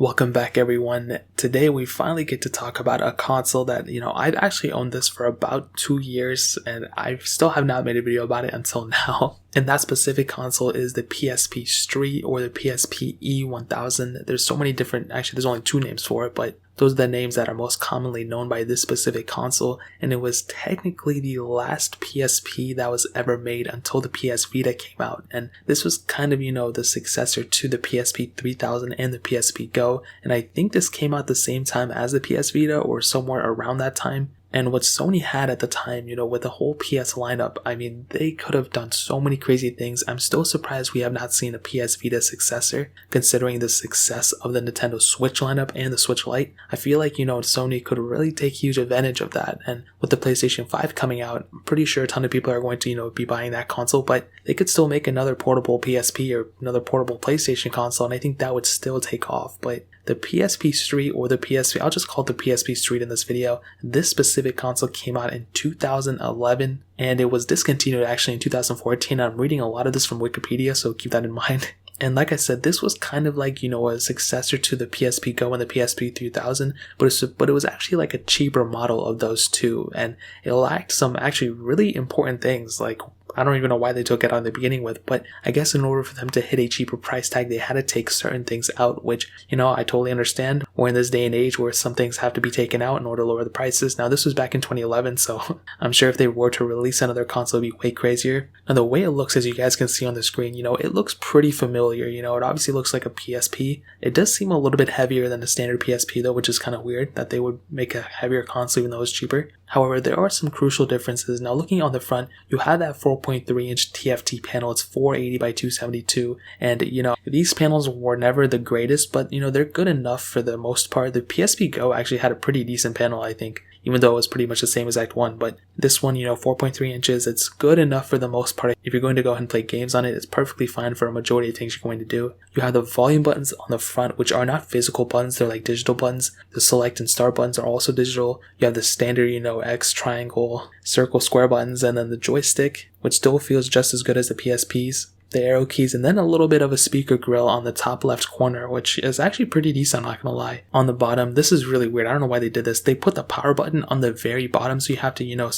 Welcome back everyone. Today we finally get to talk about a console that, I've actually owned this for about 2 years and I still have not made a video about it until now. And that specific console is the PSP Street or the PSP E1000. There's so many different, actually there's only 2 names for it, but those are the names that are most commonly known by this specific console. And it was technically the last PSP that was ever made until the PS Vita came out. And this was kind of, the successor to the PSP 3000 and the PSP Go. And I think this came out the same time as the PS Vita or somewhere around that time. And what Sony had at the time, with the whole PS lineup, I mean, they could have done so many crazy things. I'm still surprised we have not seen a PS Vita successor, considering the success of the Nintendo Switch lineup and the Switch Lite. I feel like, Sony could really take huge advantage of that. And with the PlayStation 5 coming out, I'm pretty sure a ton of people are going to, be buying that console, but they could still make another portable PSP or another portable PlayStation console, and I think that would still take off. But the PSP Street or the PSP, I'll just call it the PSP Street in this video. This specific console came out in 2011 and it was discontinued actually in 2014. I'm reading a lot of this from Wikipedia, so keep that in mind. And like I said, this was kind of like, a successor to the PSP Go and the PSP 3000, but it was actually like a cheaper model of those two. And it lacked some actually really important things, like I don't even know why they took it out in the beginning with, but I guess in order for them to hit a cheaper price tag, they had to take certain things out, which, I totally understand. We're in this day and age where some things have to be taken out in order to lower the prices. Now, this was back in 2011, so I'm sure if they were to release another console, it'd be way crazier. Now, the way it looks, as you guys can see on the screen, it looks pretty familiar. It obviously looks like a PSP. It does seem a little bit heavier than a standard PSP, though, which is kind of weird that they would make a heavier console even though it's cheaper. However, there are some crucial differences. Now, looking on the front, you have that 4.3-inch TFT panel. It's 480 by 272. And, these panels were never the greatest, but, they're good enough for the most part. The PSP Go actually had a pretty decent panel, I think, even though it was pretty much the same exact one. But this one, 4.3 inches, it's good enough for the most part. If you're going to go ahead and play games on it, it's perfectly fine for a majority of things you're going to do. You have the volume buttons on the front, which are not physical buttons. They're like digital buttons. The select and start buttons are also digital. You have the standard, X, triangle, circle, square buttons, and then the joystick, which still feels just as good as the PSP's. The arrow keys, and then a little bit of a speaker grill on the top left corner, which is actually pretty decent, I'm not gonna lie. On the bottom, this is really weird. I don't know why they did this. They put the power button on the very bottom, so you have to,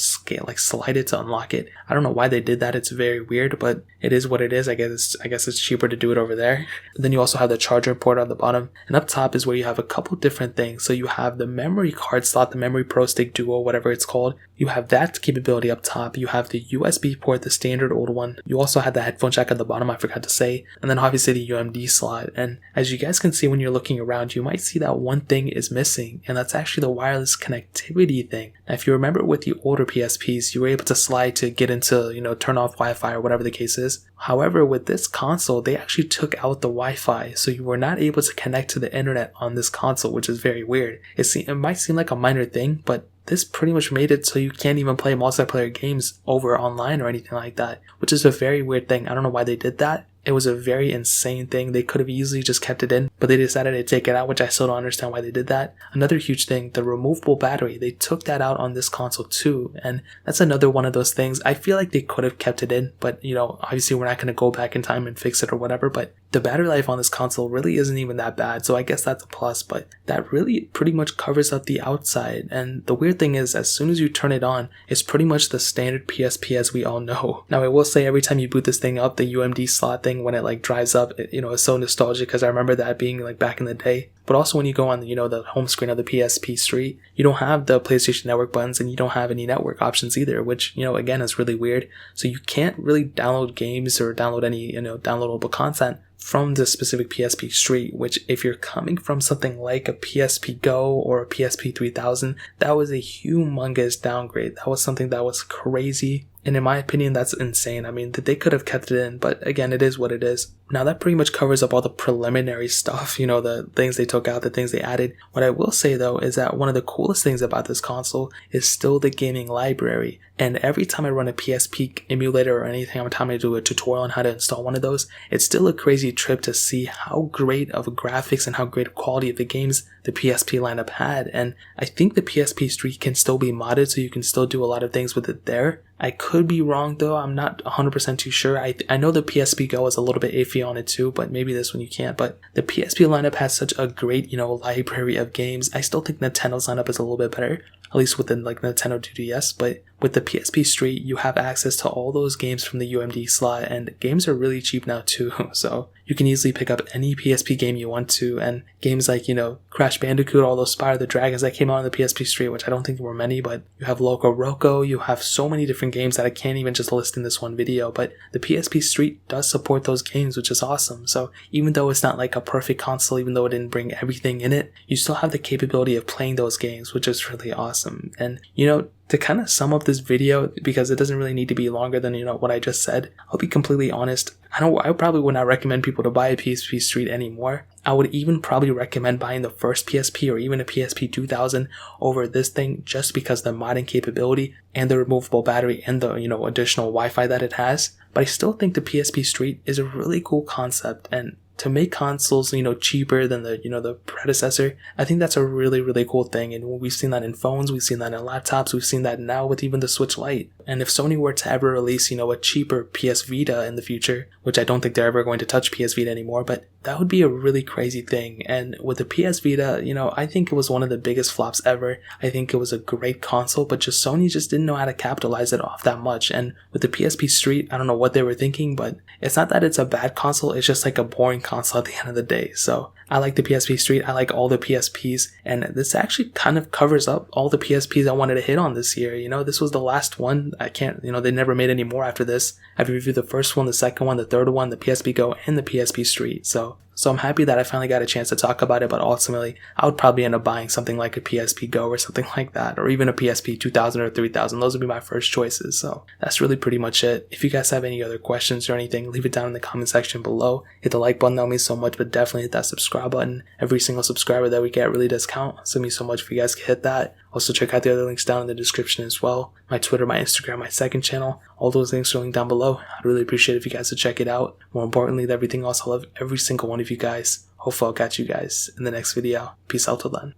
slide it to unlock it. I don't know why they did that. It's very weird, but it is what it is. I guess it's cheaper to do it over there. And then you also have the charger port on the bottom, and up top is where you have a couple different things. So you have the memory card slot, the Memory Pro Stick Duo, whatever it's called. You have that capability up top. You have the USB port, the standard old one. You also have the headphone jack at the bottom, I forgot to say. And then obviously the UMD slot. And as you guys can see when you're looking around, you might see that one thing is missing, and that's actually the wireless connectivity thing. Now, if you remember with the older PSPs, you were able to slide to get into, turn off Wi-Fi or whatever the case is. However, with this console, they actually took out the Wi-Fi, so you were not able to connect to the internet on this console, which is very weird. It might seem like a minor thing, but this pretty much made it so you can't even play multiplayer games over online or anything like that, which is a very weird thing. I don't know why they did that. It was a very insane thing. They could have easily just kept it in, but they decided to take it out, which I still don't understand why they did that. Another huge thing, the removable battery. They took that out on this console too, and that's another one of those things. I feel like they could have kept it in, but obviously we're not going to go back in time and fix it or whatever, but the battery life on this console really isn't even that bad, so I guess that's a plus, but that really pretty much covers up the outside. And the weird thing is, as soon as you turn it on, it's pretty much the standard PSP as we all know. Now, I will say every time you boot this thing up, the UMD slot thing, when it drives up, it's so nostalgic because I remember that being back in the day. But also when you go on the home screen of the PSP Street, you don't have the PlayStation Network buttons and you don't have any network options either, which again is really weird. So you can't really download games or download any downloadable content from the specific PSP Street, which if you're coming from something like a PSP Go or a PSP 3000, that was a humongous downgrade. That was something that was crazy. And in my opinion, that's insane. I mean, they could have kept it in, but again, it is what it is. Now, that pretty much covers up all the preliminary stuff, the things they took out, the things they added. What I will say, though, is that one of the coolest things about this console is still the gaming library. And every time I run a PSP emulator or anything, every time I do a tutorial on how to install one of those, it's still a crazy trip to see how great of graphics and how great of quality of the games the PSP lineup had. And I think the PSP Street can still be modded, so you can still do a lot of things with it there. I could be wrong though, I'm not 100% too sure. I know the PSP Go is a little bit iffy fee on it too, but maybe this one you can't. But the PSP lineup has such a great, library of games. I still think Nintendo's lineup is a little bit better, at least within like Nintendo 2DS, but with the PSP Street, you have access to all those games from the UMD slot, and games are really cheap now too, so you can easily pick up any PSP game you want to, and games like, Crash Bandicoot, all those Spyro the Dragons that came out on the PSP Street, which I don't think there were many, but you have Loco Roco, you have so many different games that I can't even just list in this one video, but the PSP Street does support those games, which is awesome. So even though it's not like a perfect console, even though it didn't bring everything in it, you still have the capability of playing those games, which is really awesome. And, to kind of sum up this video, because it doesn't really need to be longer than, what I just said, I'll be completely honest. I probably would not recommend people to buy a PSP Street anymore. I would even probably recommend buying the first PSP or even a PSP 2000 over this thing, just because the modding capability and the removable battery and the, additional Wi-Fi that it has. But I still think the PSP Street is a really cool concept, and to make consoles, cheaper than the predecessor, I think that's a really, really cool thing. And we've seen that in phones, we've seen that in laptops, we've seen that now with even the Switch Lite. And if Sony were to ever release, a cheaper PS Vita in the future, which I don't think they're ever going to touch PS Vita anymore, but that would be a really crazy thing. And with the PS Vita, I think it was one of the biggest flops ever. I think it was a great console, but Sony just didn't know how to capitalize it off that much. And with the PSP Street, I don't know what they were thinking, but it's not that it's a bad console, it's just like a boring console at the end of the day. So I like the PSP Street, I like all the PSPs, and this actually kind of covers up all the PSPs I wanted to hit on this year. This was the last one. I can't, they never made any more after this. I've reviewed the first one, the second one, the third one, the PSP Go, and the PSP Street. So I'm happy that I finally got a chance to talk about it, but ultimately, I would probably end up buying something like a PSP Go or something like that, or even a PSP 2000 or 3000. Those would be my first choices. So that's really pretty much it. If you guys have any other questions or anything, leave it down in the comment section below. Hit the like button, that means so much, but definitely hit that subscribe button. Every single subscriber that we get really does count, so it means so much if you guys can hit that. Also, check out the other links down in the description as well. My Twitter, my Instagram, my second channel. All those links are linked down below. I'd really appreciate it if you guys would check it out. More importantly than everything else, I love every single one of you guys. Hopefully I'll catch you guys in the next video. Peace out till then.